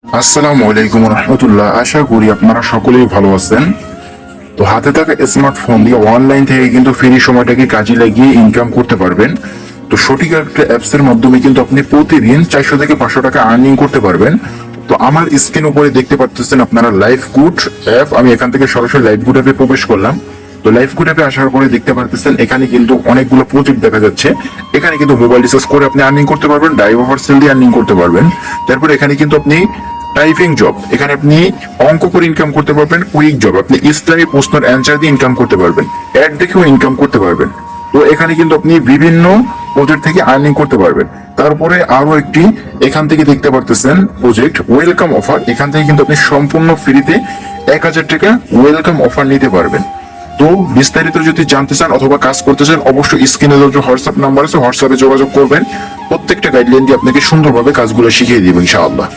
আসসালামু আলাইকুম রহমতুল্লাহ। আশা করি আপনারা সকলেই ভালো আছেন। তো হাতে থাকা স্মার্টফোন দিয়ে অনলাইন থেকে কিন্তু ফ্রি সময়টাকে কাজে লাগিয়ে ইনকাম করতে পারবেন। তো সঠিক একটা অ্যাপস এর মাধ্যমে কিন্তু আপনি প্রতিদিন 400 থেকে 500 টাকা আর্নিং করতে পারবেন। তো আমার স্ক্রিন উপরে দেখতে পাচ্ছেন আপনারা লাইফ গুড অ্যাপ। আমি এখান থেকে সরাসরি লাইফ গুড অ্যাপে প্রবেশ করলাম। তো লাইফ গুড অ্যাপে আসার পরে দেখতে পাচ্ছেন এখানে কিন্তু অনেকগুলো প্রজেক্ট দেখা যাচ্ছে। এখানে কিন্তু মোবাইল রিচার্জ করে আপনি আর্নিং করতে পারবেন, ড্রাইভ ওভার সেল দিয়ে আর্নিং করতে পারবেন। তারপরে এখানে কিন্তু আপনি টাইপিং জব, এখানে আপনি অঙ্ক করে ইনকাম করতে পারবেন। কুইক জব, আপনি ইসলামী প্রশ্নের অ্যান্সার দিয়ে ইনকাম করতে পারবেন। অ্যাড দেখেও ইনকাম করতে পারবেন। তো এখানে কিন্তু আপনি বিভিন্ন প্রজেক্ট থেকে আর্নিং করতে পারবেন। তারপরে আরো একটি এখান থেকে দেখতে পারতেছেন প্রজেক্ট ওয়েলকাম অফার। এখান থেকে কিন্তু আপনি সম্পূর্ণ ফ্রিতে 1000 টাকা ওয়েলকাম অফার নিতে পারবেন। তো বিস্তারিত যদি জানতে চান অথবা কাজ করতে চান, অবশ্যই স্ক্রিনে যে হোয়াটসঅ্যাপ নাম্বার আছে হোয়াটসঅ্যাপে যোগাযোগ করবেন। প্রত্যেকটা গাইডলাইন দিয়ে আপনাকে সুন্দরভাবে কাজগুলো শিখিয়ে দিব ইনশাআল্লাহ।